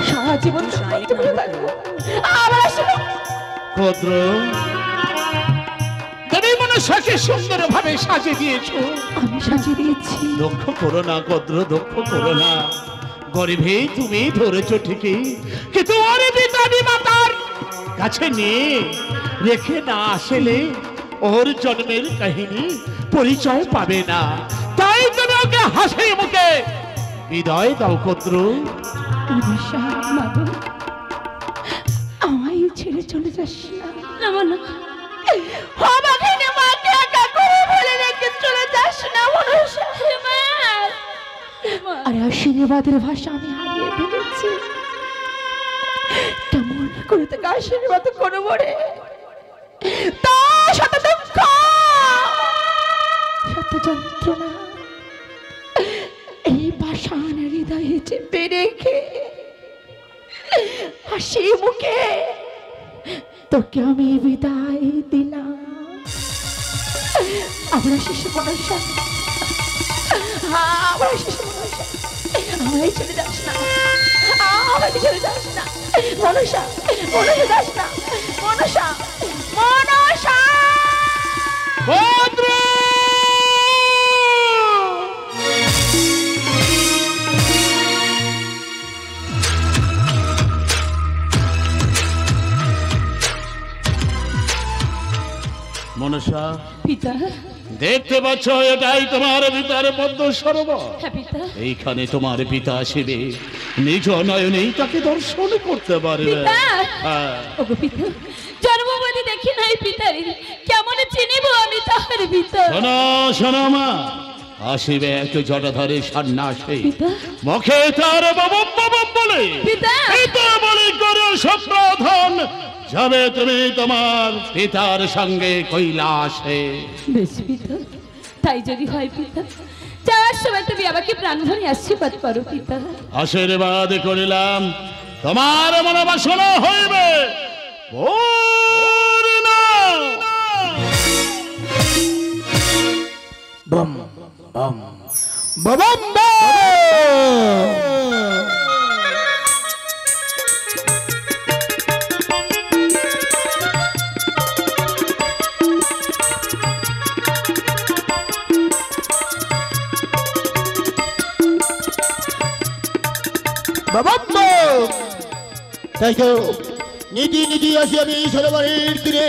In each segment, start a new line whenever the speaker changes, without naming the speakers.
সারা জীবন
তুমি মনসাকে সুন্দর ভাবে সাজিয়ে দিয়েছো।
আমি সাজিয়ে দিয়েছি।
দুঃখ করো না কদ্র, দুঃখ করো না। গরিবে তুমি ধরেছো ঠিকই, কিন্তু ওর পিতা মাতার কাছে নিয়ে রেখে না আসলে ওর জন্মের কাহিনী পরিচয় পাবে না। তাই তুমি ওকে হাসি মুখে বিদায় দাও কদ্র।
আমায় ছেড়ে চলে যাস না। আরে আশীর্বাদের ভাষা আমি হারিয়ে ফেলেছি। কেমন করে তোকে আশীর্বাদ করবো রে? শত দুঃখ, শত যন্ত্রণা এই পাষাণ হৃদয়ে চেপে রেখে হাসি মুখে তোকে আমি বিদায় দিলাম। আমরা শিশু মনসা, আমরা শিশু মনসা, আমায় ছেড়ে যাস না, আমাকে ছেড়ে যাস না মনসা, মনসা যাস না মনসা, মনসা।
মনসা,
পিতা
দেখতে পাচ্ছ এটাই তোমার পিতার পদ্ম সরোবর।
হ্যাঁ পিতা।
এইখানে তোমার পিতা আসবে, নিজ নয়নেই তাকে দর্শন করতে পারবে।
ওগো পিতা, জন্মবাদী দেখি নাই পিতারে, কেমন চিনিব আমি তাহার পিতা?
শোনো শোনো মা, আসিবে এক জটাধারে সন্ন্যাসী,
পিতা
মুখে তার বাবা বাবা বলে
পিতা
পিতা বলে করে সম্প্রধান যাবে তুমি তোমার পিতার সঙ্গে কৈলাসে।
বেশ পিতা, তাই যদি হয় পিতা, যাওয়ার সময় তুমি আমাকে প্রাণ ভরে আশীর্বাদ করো পিতা।
আশীর্বাদ করিলাম, তোমার মনোবাসনা হইবে পূর্ণ।
বম বম বম বম। তাই তো নীতি নীতি আসি আমি সরোবরের তীরে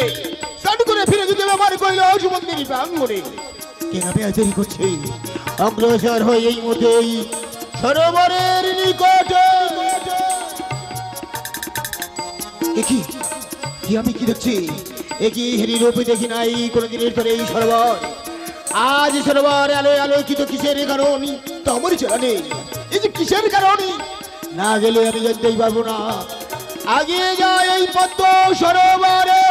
স্নান করে ফিরে যেতে আমার কৈলাস মন্দির প্রাঙ্গণে। কেন বেয়াচারি করছে? অগ্রসর হয়ে এই মতেই সরোবরের নিকটে। কি আমি কি দেখছি? একই হেরি রূপে দেখি নাই কোনদিনের পরে এই সরোবর। আজ সরোবর আলোয় আলোকিত কিসের কারণ? তো আমার জানা নেই এই যে কিসের কারণ। না গেলে আমি জানতেই পারবো না। আগে যায় এই পদ্ম সরোবরে।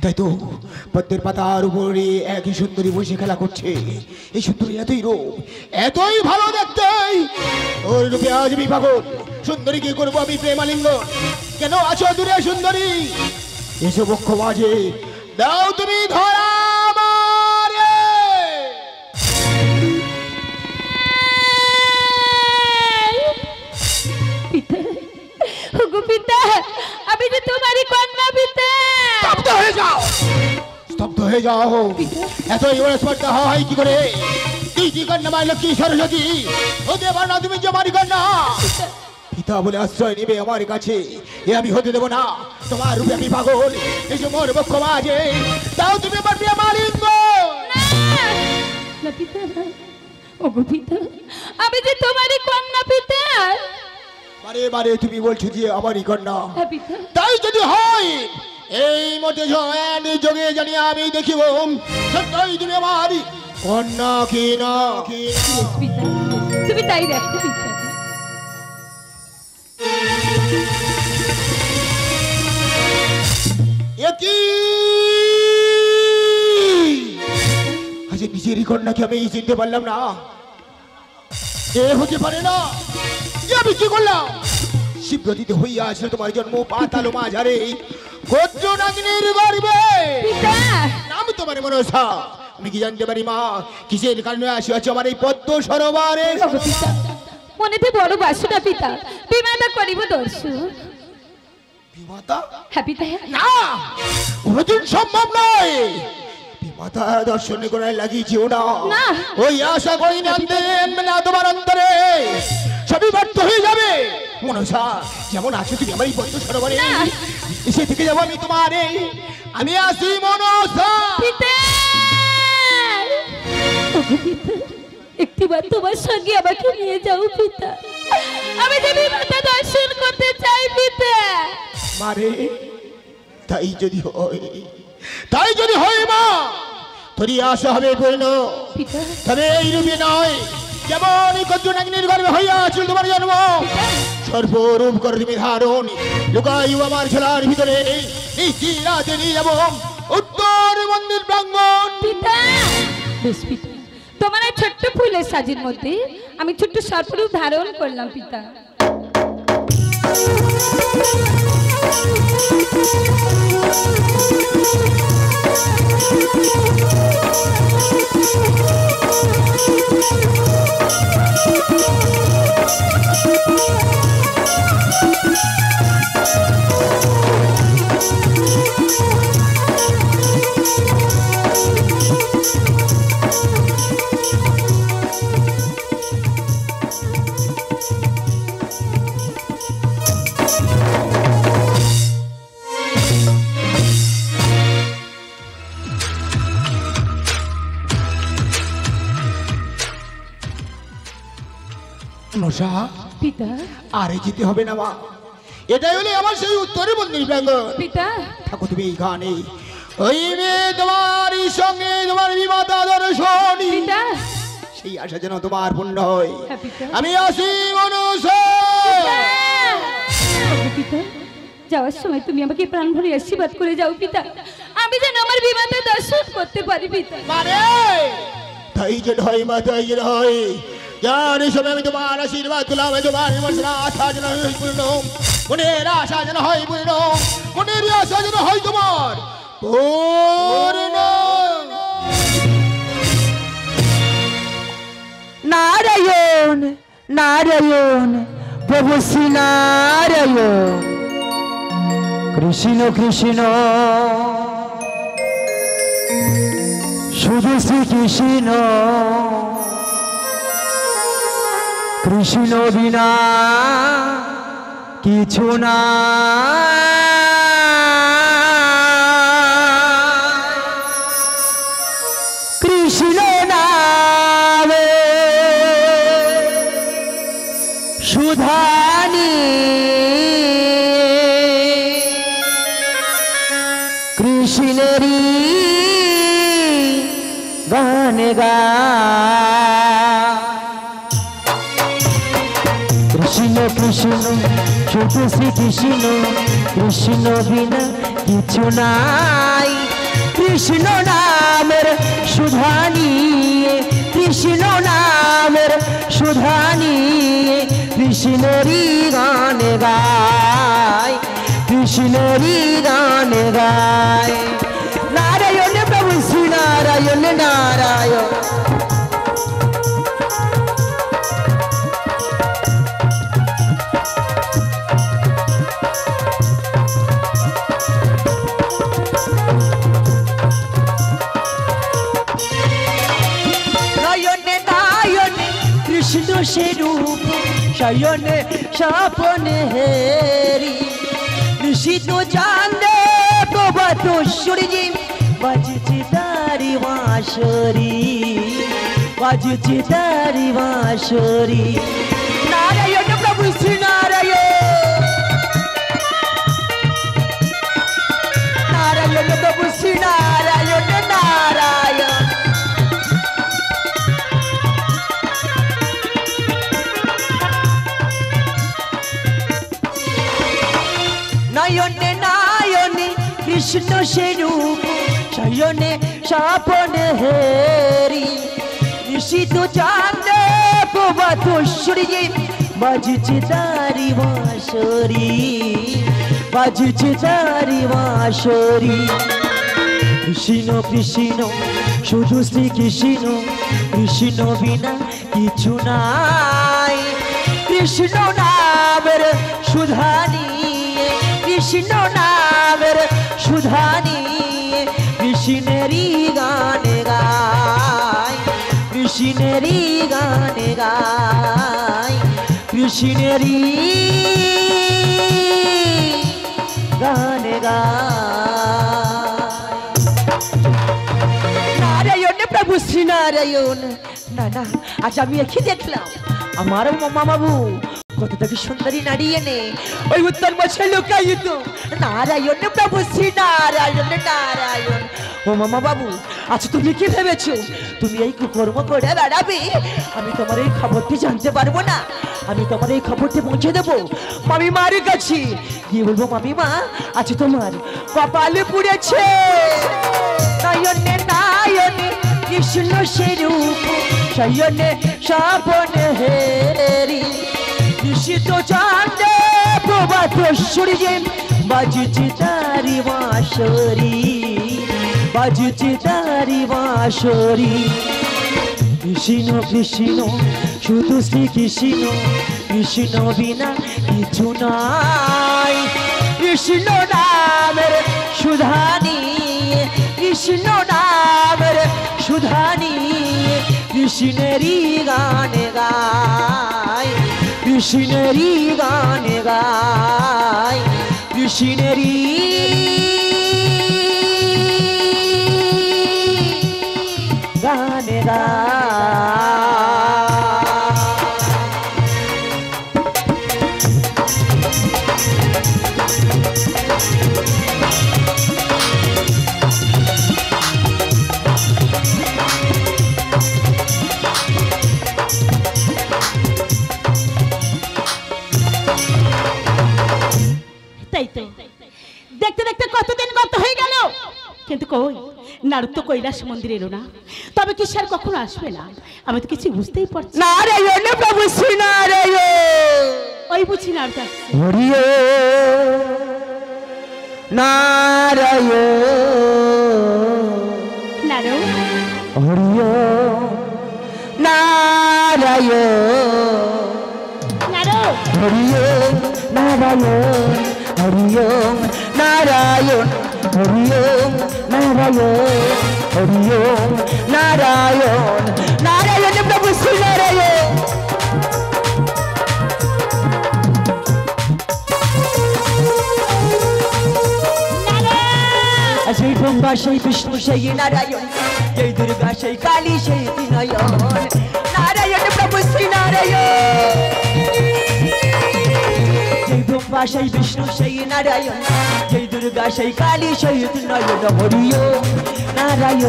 তাই তো পদ্মের পাতার উপরে একই সুন্দরী বসে খেলা করছে। এই সুন্দরী এতই রূপ, এতই ভালো দেখতে, ওর রূপে আজ আমি পাগল। সুন্দরী কি করবো আমি প্রেমালিঙ্গন। কেন আছো দূরে সুন্দরী? এসো বক্ষ মাঝে দাও তুমি ধরা মারে।
পিতা, ওগো পিতা, আমি যে তোমারই কন্যা পিতা।
স্তব্ধ হয়ে যাও, স্তব্ধ হয়ে যাও। এতই বড় স্পর্ধা হয় কি করে? তুই কি কন্যা মাই লক্ষ্মী সরস্বতী হতে পারো না? তুমি যে আমারই কন্যা। পিতা বলে আশ্রয় নেবে আমার কাছে, এ আমি হতে দেবো না। তোমার রূপে আমি পাগল। এসো মোর বক্ষ মাঝে দাও তুমি আমার প্রেমালিঙ্গ।
না পিতা, ওগো পিতা, আমি যে তোমারই কন্যা পিতা।
বারে বারে তুমি বলছো যে আমারই কন্যা।
হ্যাঁ পিতা।
তাই যদি হয় এই মতে যোগে জানি আমি দেখিব সত্যই তুমি আমার কন্যা কি না।
পিতা, তুমি তাই দেখো পিতা।
আজ নিজেরই কন্যাকে আমি চিনতে পারলাম না। এ হতে পারে না। আমি কি করলাম? শিবব্রতিতে হইয়াছিল তোমার জন্ম পাতালো মাঝারে গোত্র নাগিনীর গর্ভে।
পিতা
নাম তোমার মনসা। আমি কি জানতে পারি মা কিসের কারণে আসিয়াছো আমার এই পদ্ম সরোবরে?
ওগো পিতা মনেতে বড় বাসনা পিতা, বিমাতা করিব দর্শন।
বিমাতা?
হ্যাঁ পিতা।
না, কোনদিন সম্ভব নয়। বিমাতা দর্শন করার লাগিয়েছিও না।
না।
ওই আশা করি নামদেন না তোমার অন্তরে সবই ব্যর্থ হয়ে যাবে। মনসা যেমন আছো তুমি আমার এই পদ্ম সরোবরে,
না।
এসে থেকে যাবো আমি তোমার আমি আসি মনসা।
পিতা ওগো পিতা একটিবার তোমার সঙ্গে আমাকে নিয়ে যাও পিতা, আমি দেবী মাতা দর্শন করতে চাই পিতা।
মারে তাই যদি হয় মা তোরই আশা হবে পূর্ণ।
পিতা
তবে এই রূপে নয় যেমন কদ্রনাগিনীর গর্ভে হইয়াছিল তোমার জন্ম, সর্বরূপ করে তুমি ধারণ লুকাইও আমার ঝোলার ভিতরে নিশি রাতে নিয়ে যাব উত্তর মন্দির প্রাঙ্গণ।
পিতা বেশ পিতা, তোমার এই ছোট্ট ফুলের সাজির মধ্যে আমি ছোট্ট সর্পরূপ ধারণ করলাম পিতা।
মনসা
পিতা
আরে যেতে হবে না মা, এটাই হলে আমার সেই উত্তরের মন্দির প্রাঙ্গণ।
পিতা
থাকো তুমি এইখানে, ওই মেয়ে তোমারই সঙ্গে তোমার বিমাতা দর্শন,
পিতা
সেই আশা যেন তোমার পূর্ণ হয়।
হ্যাঁ পিতা।
আমি আসি মনসা।
ওগো পিতা যাওয়ার সময় তুমি আমাকে প্রাণ ভরে আশীর্বাদ করে যাও পিতা, আমি যেন আমার বিমাতা দর্শন করতে পারি পিতা।
মানে তাই যেন হয় মা, তাই যেন হয়। যার সময় আমি তোমার আশীর্বাদ তুলাম, তোমার মনসা আশা যেন হয় পূর্ণ, মনের আশা যেন হয় পূর্ণ, মনের আশা যেন হয় তোমার পূর্ণ।
নারায়ণ নারায়ণ প্রভু শ্রী নারায়ণ, কৃষ্ণ কৃষ্ণ শুধু শ্রী কৃষ্ণ, কৃষ্ণ বিনা কিছু না। কৃষ্ণ নামে সুধানি, কৃষ্ণেরই গান গা। কৃষ্ণ কৃষ্ণ শুধু শ্রী কৃষ্ণ, কৃষ্ণ বিনা কিছু নাই। কৃষ্ণ নামের সুধানি, কৃষ্ণ নামের সুধানি, কৃষ্ণেরই গান গায়, কৃষ্ণেরই গান গায়। নারায়ণ প্রভু শ্রী নারায়ণ নারায়ণ। কৃষ্ণ সে রূপ শয়নে স্বপনে হেরি, ঋষিত জানে প্রভাত সূর্যি বাজছে তারি বাঁশরি, বাজছে তারি বাঁশরি। নারায়ণ প্রভু শ্রী নারায়ণ, নারায়ণ প্রভু শ্রী নারায়ণ নারায়ণ। নয়নে নয়নে কৃষ্ণ সে রূপ শয়নে স্বপনে হেরি, ঋষিত চাঁদে প্রভাত সূর্যি বাজছে তারি বাঁশরি বাজছে তারি বাঁশরি কৃষ্ণ কৃষ্ণ শুধু শ্রী কৃষ্ণ কৃষ্ণ বিনা কিছু নাই কৃষ্ণ নামের সুধা নিয়ে কৃষ্ণ নামের সুধা নিয়ে কৃষ্ণেরই গান গায় কৃষ্ণেরই গান গায় কৃষ্ণেরই গান গায় নারায়ণ প্রভু শ্রী নারায়ণ না না আজ আমি একই দেখলাম আমার মামা বাবু কত থেকে সুন্দরী নারী এনে ওই উত্তর মাছে লুকায়িত নারায়ণ প্রভু শ্রী নারায়ণ নারায়ণ ও মামা বাবু আজ তুমি কি ভেবেছো তুমি এই কুকর্ম করে বেড়াবে আমি তোমার এই খবরটি জানতে পারবো না আমি তোমার এই খবরটি পৌঁছে দেবো মামিমার কাছে গিয়ে বলবো মামিমা আজ তোমার কপালে পুড়েছে নয়নে নয়নে কৃষ্ণ স্বরূপ শয়নে স্বপনে হেরি নিশিত চাঁদে প্রভাত সূর্যে বাজছে তারি বাঁশরি বাজছে তারি বাঁশরি কৃষ্ণ কৃষ্ণ শুধু শ্রী কৃষ্ণ কৃষ্ণ বিনা কিছু নাই কৃষ্ণ নামের সুধা নিয়ে কৃষ্ণ নামের সুধা নিয়ে কৃষ্ণেরই গান গায় কৃষ্ণেরই গান গায় কৃষ্ণেরই গান গায়
তাই তো দেখতে দেখতে কতদিন গত হয়ে গেল কিন্তু কই নারদ তো কৈলাস মন্দিরে এলো না তবে কি স্যার কখনো আসবে না আমি তো কিছু বুঝতেই পারছি না
নারায়ণ প্রভু শ্রী নারায়ণ
ওই বুঝি নারদ আসছে
হরিও নারায়ণ
নারদ
হরিও নারায়ণ
নারদ
হরিও নারায়ণ হরিও নারায়ণ হরিও নারায়ণ হরিও নারায়ণ নারায়ণ প্রভু শ্রী নারায়ণ সেই ব্রহ্মা সেই বিষ্ণু সেই নারায়ণ সেই দুর্গা সেই কালী সেই নয়ন নারায়ণ প্রভু শ্রী নারায়ণ সেই ব্রহ্মা সেই বিষ্ণু সেই নারায়ণ সেই দুর্গা সেই কালী সেই নয়ন হরিও নারায়ণ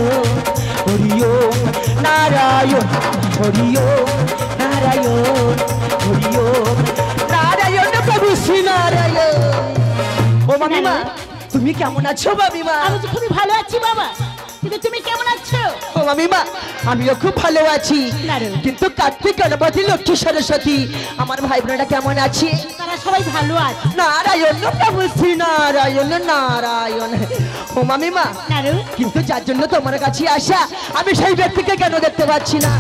হরিও নারায়ণ হরিও নারায়ণ হরিও নারায়ণ প্রভু শ্রী নারায়ণ ও মামিমা তুমি কেমন আছো মামিমা
আমি তো খুবই ভালো আছি বাবা কিন্তু তুমি কেমন আছো
ও মামিমা আমিও খুব ভালো আছি
নারায়ণ।
কিন্তু কার্তিক গণপতি লক্ষ্মী সরস্বতী আমার ভাই বোনেরা কেমন আছে
তারা সবাই ভালো আছে
নারায়ণ প্রভু শ্রী নারায়ণ নারায়ণ ও মামিমা
নারদ
কিন্তু যার জন্য তোমার কাছে আসা আমি সেই ব্যক্তিকে কেন দেখতে পাচ্ছি না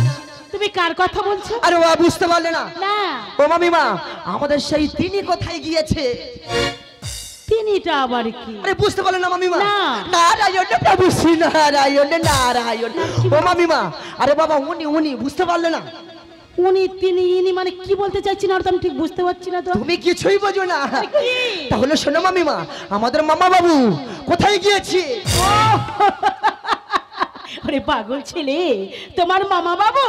তুমি কার কথা বলছো
আর ও বুঝতে পারলে না
না
ও মামিমা আমাদের সেই তিনি কোথায় গিয়েছে
তিনিটা আবার কি
আরে বুঝতে পারলে না মামিমা
না।
নারায়ণ প্রভু শ্রী নারায়ণ নারায়ণ ও মামিমা আরে বাবা উনি বুঝতে পারলে না
উনি তিনি ইনি মানে কি বলতে চাইছেন আর তো আমি ঠিক বুঝতে পারছি না তো
তুমি কিছুই বোঝো না
কি?
তাহলে শোনো মামিমা আমাদের মামা বাবু কোথায় গিয়েছে
আরে পাগল ছেলে তোমার মামা বাবু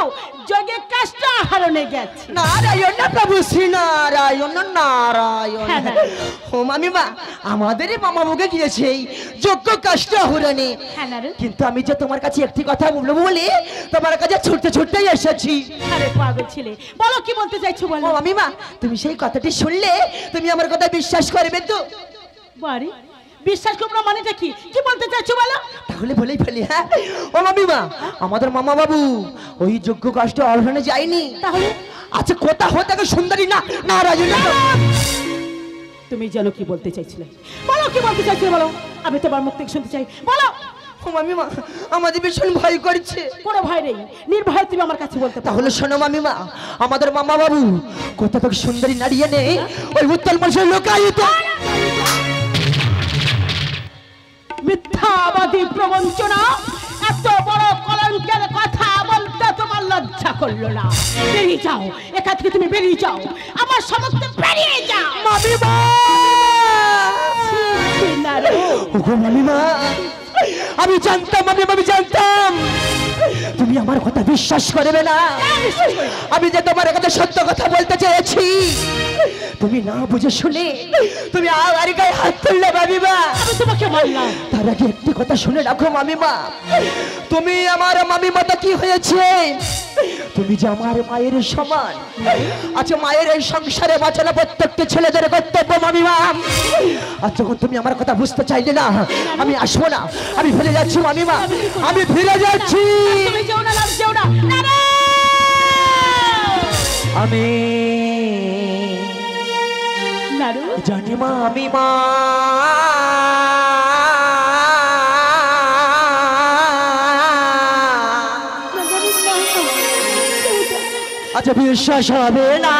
যোগে কাষ্ট হারণে গেছে
নারায়ণ প্রভু শ্রী নারায়ণ নারায়ণ
হ্যাঁ,
ও মামিমা আমাদেরই মামা বাবুকে গিয়েছে এই যজ্ঞ কাষ্ট আহরণে
হ্যাঁ নারদ
কিন্তু আমি যে তোমার কাছে একটি কথা বলবো বলে তোমার কাছে ছুটতে ছুটতেই এসেছি
আরে পাগল ছেলে বলো কি বলতে চাইছো
ও
বলো
মামিমা তুমি সেই কথাটি শুনলে তুমি আমার কথা বিশ্বাস করবে তো
বারে বিশ্বাস করবো না মানেটা কি? কি বলতে চাইছো বলো?
তাহলে বলেই ফেলি। হ্যাঁ ও মামিমা, আমাদের মামা বাবু ওই যোগ্য কাজটা অর্হনে যায়নি।
তাহলে
আচ্ছা কোথা হতে সুন্দরী না নারায়ণ?
তুমি জানো কি বলতে চাইছিলে? বলো কি বলতে চাইছিলে বলো, আমি তোমার মুখ থেকে শুনতে চাই, বলো।
ও মামিমা, আমাদের ভীষণ ভয় করছে।
কোনো ভয় নেই, নির্ভয় তুমি আমার কাছে বলতে পারো।
তাহলে শোনো মামিমা, আমাদের মামা বাবু কোথা থেকে সুন্দরী নারী এনে ওই উত্তল মশাই লুকায়িত।
মিথ্যাবাদী প্রবঞ্চনা, এত বড় কলঙ্কের কথা বলতে তোমার লজ্জা করলো না? বেরিয়ে যাও এখান থেকে, তুমি বেরিয়ে যাও, আমার সমস্ত বেরিয়ে যাও।
মামিমা, ওগো মামিমা, আমি জানতাম মামিমা, আমি জানতাম তুমি আমার কথা বিশ্বাস করবে না। আমি যে তোমার কাছে সত্য কথা বলতে চেয়েছি, তুমি না বুঝে শুনে তুমি আমার গায়ে হাত তুললে মামিমা।
আমি তোমাকে মারলাম।
তার আগে একটি কথা শুনে রাখো মামিমা, তুমি আমার মামিমা তো কি হয়েছে, তুমি যে আমার মায়ের সমান। আচ্ছা মায়ের এই সংসারে বাঁচানো প্রত্যেকটি ছেলেদের কর্তব্য মামিমা। আর যখন তুমি আমার কথা বুঝতে চাইলে না, আমি আসবো না, আমি ফিরে যাচ্ছি মামিমা, আমি ফিরে যাচ্ছি।
তুমি যেও না, যেও না।
আমি
নারু
জানি মামিমা, আচ্ছা বিশ্বাস হবে না,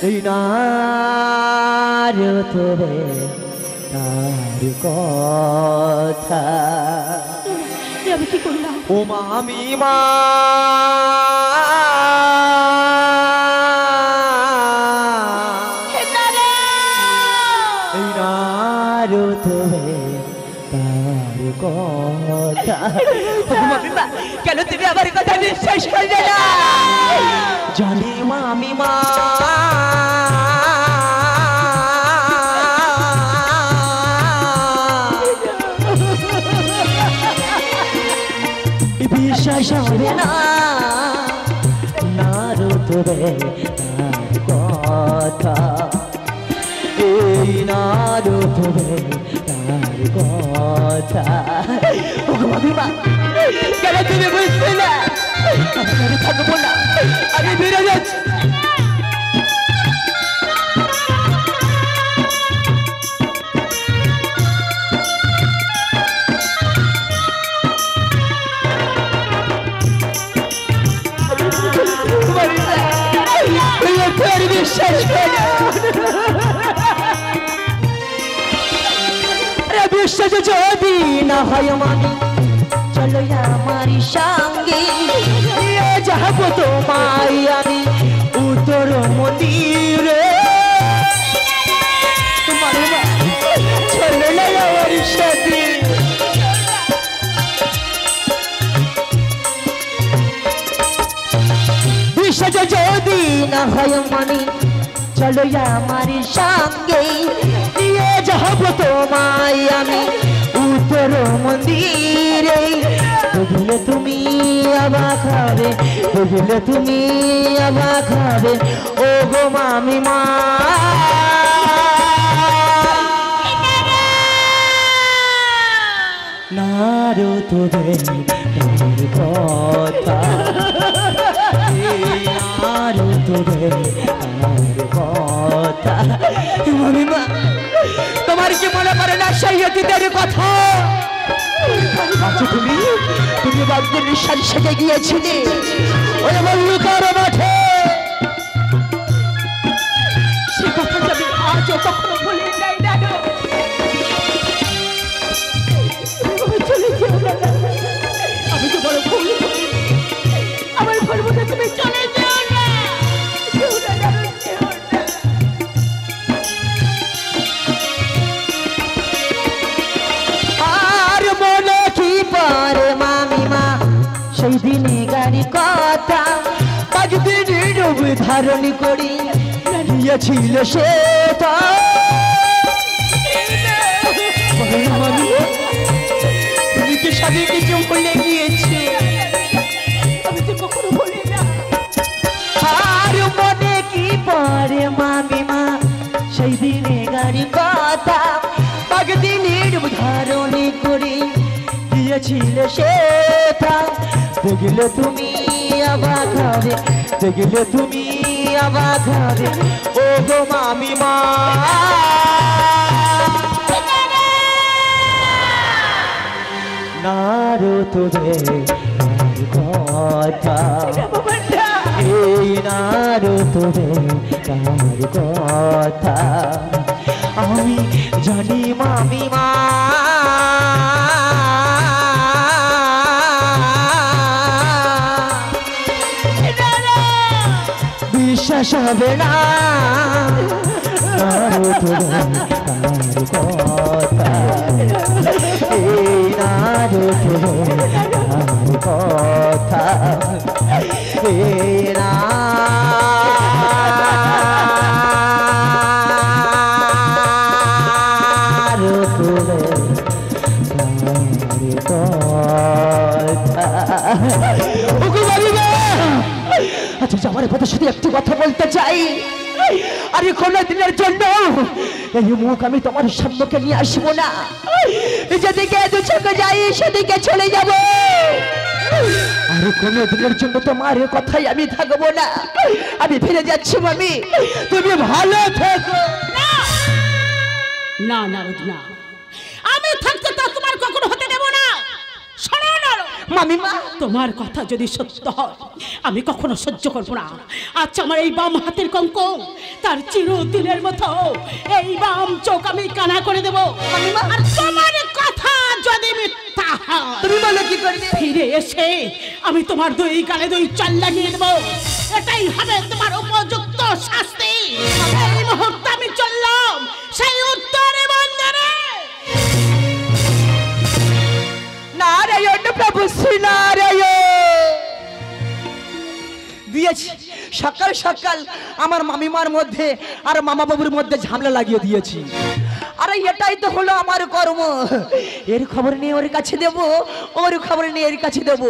এই নারী তবে তার কথা।
আমি কি করলাম?
ও মামিমা, এই নারী তবে তার কথা। মামিমা, কেন তুমি আমার কথা বিশ্বাস করলে না? জানি মামিমা, বিশ্বাস হবে না, নারদরে তার কথা, এই নারদরে তার কথা। মামিমা, কেন তুমি বুঝতে না? আমি থাকবো না, আমি বেরো যাচ্ছি। বিশ্বাস যদি না হয় মামি, চলো আমার সঙ্গে যাবো তোমায় আমি উত্তর মন্দিরে। তোমার চলো না আমার সাথে। বিশ্বাস যদি না হয় মামি, চলো আমার সঙ্গে নিয়ে যাবো তোমায় আমি উত্তর মন্দিরে। বুঝলে তুমি অবাক হবে, বুঝলে তুমি অবাক হবে, ও গো মামিমা। নারদরে তার কথা, মামিমা, তোমার কি মনে পড়ে না সেই অতীতের কথা? আচ্ছা তুমি তুমি বাগদের নিঃশ্বাস সেজে গিয়েছিলে ওই মল্লিকার মাঠে।
সে কথা যাবে আজও কখনো ভুলে যাই না। চলে যেও না, আমি তো বড় ভুল করি, আমার ভুল বুঝে তুমি চলে যেও না। যেও না, যেও না।
আর মনে কি পারে মামিমা সেই দিনে গাড়ি কথা, বাগদিনের রূপ ধারণ করি গিয়েছিল সেটা। তুমি কি সবই কিছু ভুলে গিয়েছি?
আমি তো কখনো ভুলি না।
আর মনে কি পড়ে মামিমা সেই দিনে গাড়ি কথা একদিনের ধারণে করে গিয়েছিলে সেটা দেখলে তুমি অবাক হবে দেখলে তুমি অবাক হবে ও গো মামিমা নারদদের কথা এই নারদদের কথা আমি জানি মামিমা বিশ্বাস হবে না নারদদের কথা এই নারদদের কথা এই আচ্ছা যাওয়ার পথে শুধু একটু কথা বলতে চাই আর কোনো দিনের জন্য এই মুখ আমি তোমার সম্মুখে নিয়ে আসবো না যেদিকে দু চোখে যাই সেদিকে চলে যাব আর কোনো দিনের জন্য তোমার কথাই আমি থাকবো না আমি ফিরে যাচ্ছি মামি তুমি ভালো থেকো
না নারদ না আমি থাকতে তা তোমার কখনো হতে দেব না শোনো নারদ
মামিমা
তোমার কথা যদি সত্য হয় আমি কখনো সহ্য করবো না আচ্ছা আমার এই বাম হাতের কঙ্কন তার চিরদিনের মতো এই বাম চোখ আমি কানা করে দেবো আর তোমার কথা যদি মিথ্যা হয়
তুমি বলো কি করবে
ফিরে এসে আমি তোমার দুই গালে দুই চাল লাগিয়ে দেবো এটাই হবে তোমার উপযুক্ত শাস্তি এই মুহূর্তে আমি চললাম সেই উত্তরে মন্দিরে
নারায়ণ প্রভু শ্রী নারায়ণ দিয়েছি সকাল সকাল আমার মামিমার মধ্যে আর মামা বাবুর মধ্যে ঝামেলা লাগিয়ে দিয়েছি আরে এটাই তো হলো আমার কর্ম এর খবর নিয়ে ওর কাছে দেব ওর খবর নিয়ে এর কাছে দেব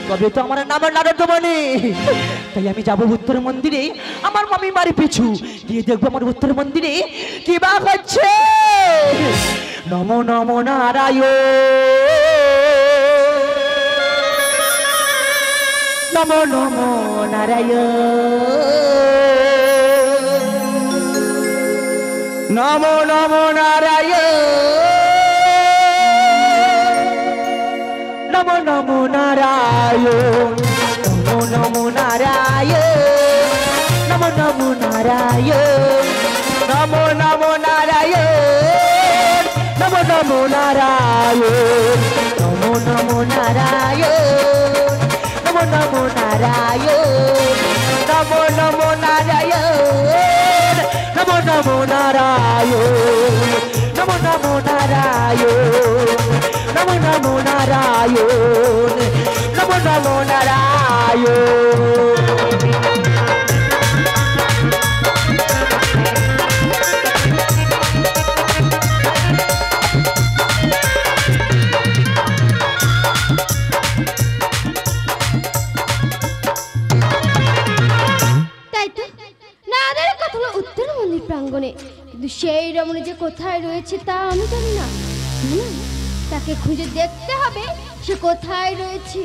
তবে তো আমার নাম নারদমণি তাই আমি যাব উত্তর মন্দিরে আমার মামিমার পিছু গিয়ে দেখবো আমার উত্তর মন্দিরে কি বা হচ্ছে নমো নমো নারায়ণ নমো নমো নারায়ণ নমো নমো নারায়ণ নমো নমো নারায়ণ নমো নমো নারায়ণ নমো নমো নারায়ণ নমো নমো নারায়ণ নমো নমো নারায়ণ নমো নমো নারায়ণ নমো নমো নারায়ণ নমো নমো নারায়ণ নমো নমো নারায়ণ নমো নমো নারায়ণ নমো নমো নারায়ণ নমো নমো নারায়ণ
প্রাঙ্গণে কিন্তু সেই রমণী যে কোথায় রয়েছে তা আমি জানি না তাকে খুঁজে দেখতে হবে সে কোথায় রয়েছে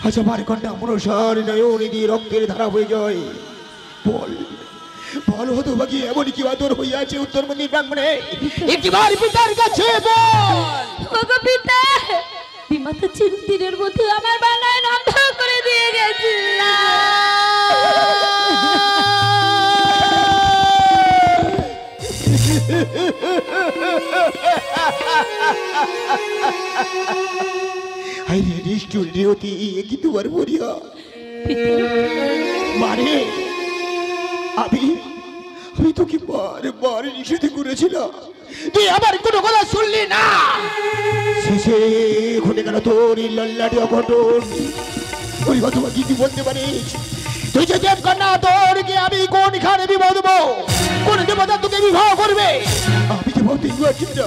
আজ আমার কন্যা মনসার নয়নে দিয়ে রক্তের ধারা হয়ে যায়। বল বল হতো বাকি এমন কি আদর হইয়াছে উত্তর মন্দির প্রাঙ্গণে? একটিবার পিতার কাছে বল।
ওগো পিতা, বিমাতা চিন্তিনের মধ্যে আমার বানায় অন্ধ করে দিয়ে গেছিল।
আরে নিষ্ঠুর নিয়তি কি তোমার বলিয়া মানে আমি তোকে বারবার নিষেধ করেছিলাম, তুই আমার কোনো কথা শুনলি না। শেষে ঘটে গেল তোর এই লল্লাটি অঘটন। ওই কথা কি তুই বলতে পারিস? তুই যে দেব কন্যা, তোরকে আমি কোনখানে বিবাহ দেবো? কোন দেবতা তোকে বিবাহ করবে? আমি যে বলতেই পারছি না।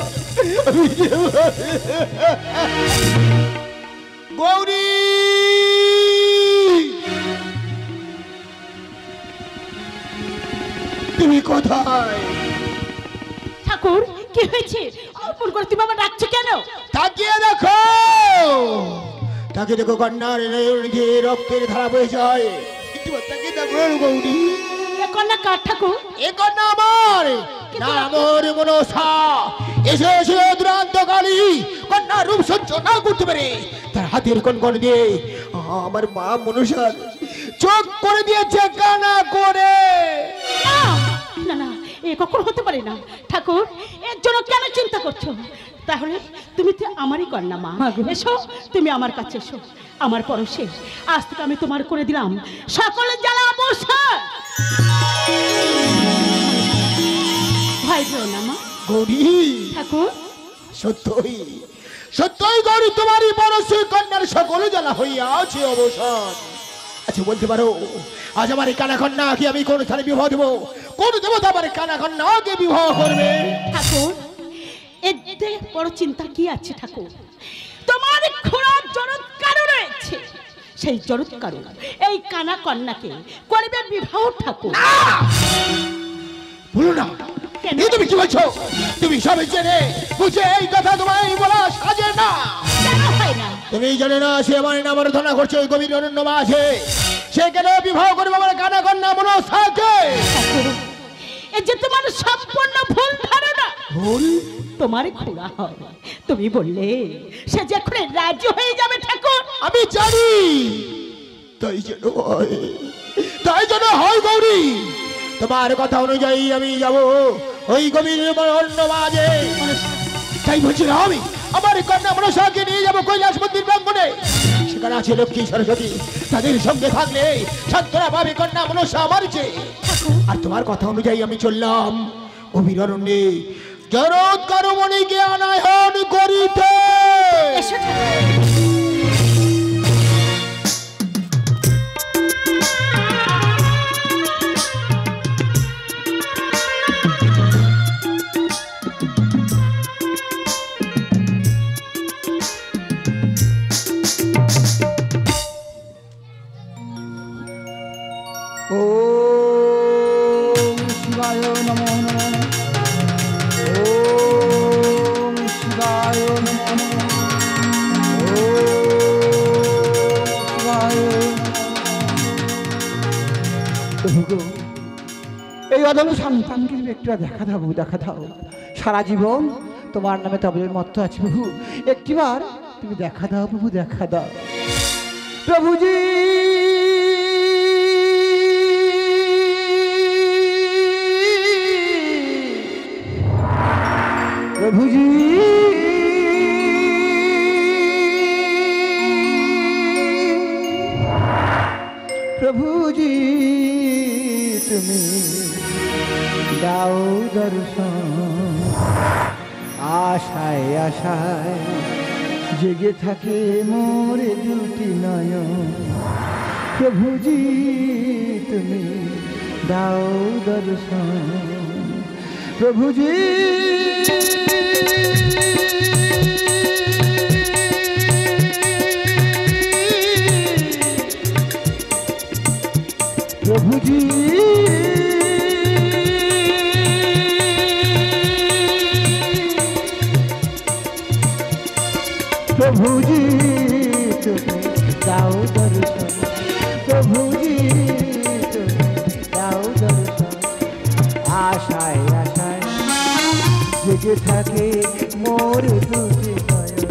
গৌরী, তুমি কোথায়?
ঠাকুর, কি হয়েছে? অপর করে তুমি আমার ডাকছো কেন?
তাকিয়ে দেখো, তাকিয়ে দেখো, কন্যার রক্তের ধারা বয়ে যায়। তাকিয়ে দেখো গৌরী।
এ কন্যা কার ঠাকুর?
এ কন্যা আমার, না আমার মনসা। এসে এসে দুরান্ত কালী কন্যার রূপ সহ্য না করতে পারে তার হাতের কনকন দিয়ে আমার মা মনসার চোখ করে দিয়েছে কানা করে।
না না, এ কখন হতে পারে না। ঠাকুর, এর জন্য কেন চিন্তা করছো? তাহলে তুমি তো আমারই কন্যা মা। এসো, তুমি আমার কাছে এসো। আমার পরশে আজ থেকে আমি তোমার করে দিলাম সকল জ্বালা অবসান। ভাই ভেও না মা।
গৌরী,
ঠাকুর,
সত্যই সত্যই গৌরী, তোমারই পরশে কন্যার সকল জ্বালা হইয়া আছে অবসান। আচ্ছা বলতে পারো, আজ আমার এই কানা কন্যাকে আমি কোন স্থানে বিবাহ দেবো? কোন দেবতা আমার কানা কন্যাকে বিবাহ করবে?
ঠাকুর, এতে বড় চিন্তা কি আছে ঠাকুর? তোমার খোড়ার জরৎ কারণ রয়েছে, সেই জরৎ কারণ এই কানা কন্যাকে করবে বিবাহ। ঠাকুর
বলো না, এই তুমি কি বলছো? তুমি সবে জেনে বুঝে এই কথা তোমায় বলা সাজে না।
কেন হয় না?
তুমি জানে না সে আমার নাম আরাধনা করছে ওই গভীর অরণ্য মাঝে, সে কেন বিবাহ করবে আমার কানা কন্যা মনসাকে?
এই যে তোমার সম্পূর্ণ ভুল ধারণা।
ভুল?
তোমার খোড়া হয়, তুমি বললে সে যে এখন রাজি হয়ে যাবে। ঠাকুর,
আমি জানি, তাই যেন হয়, তাই যেন হয় গৌরী। তোমার কথা অনুযায়ী আমি যাব ওই গভীর অরণ্য মাঝে। তাই বলছিলাম আমি আমার কন্যা মনসাকে নিয়ে যাবো কৈলাস মন্দির প্রাঙ্গণে। সেখানে আছে লক্ষ্মী সরস্বতী, তাদের সঙ্গে থাকলে সান্ত্বনা পাবে কন্যা মনসা আমার চেয়ে। আর তোমার কথা অনুযায়ী আমি চললাম গভীর অরণ্যে জরৎ কারমণিকে আনায়ন করিতে।
এসো ঠাকুর।
ওম শিবায় নমো নমঃ। ওম শিবায় নমো নমঃ। ওম শিবায়। এই অদল সন্তানকে একটু দেখা দাও, দেখা দাও। সারা জীবন তোমার নামে তবে মত্ত আছে প্রভু, একটিবার তুমি দেখা দাও প্রভু, দেখা দাও প্রভুজি। প্রভুজি, প্রভুজি, তুমি দাও দর্শন। আশায় আশায় জেগে থাকে মোর দুটি নয়ন। প্রভুজি, তুমি দাও দর্শন। প্রভুজি, প্রভুজি, প্রভুজি, তুমি দাও দর্শন প্রভুজি তুমি দাও দর্শন আশায় আশায় জেগে থাকে মোর দুটি নয়ন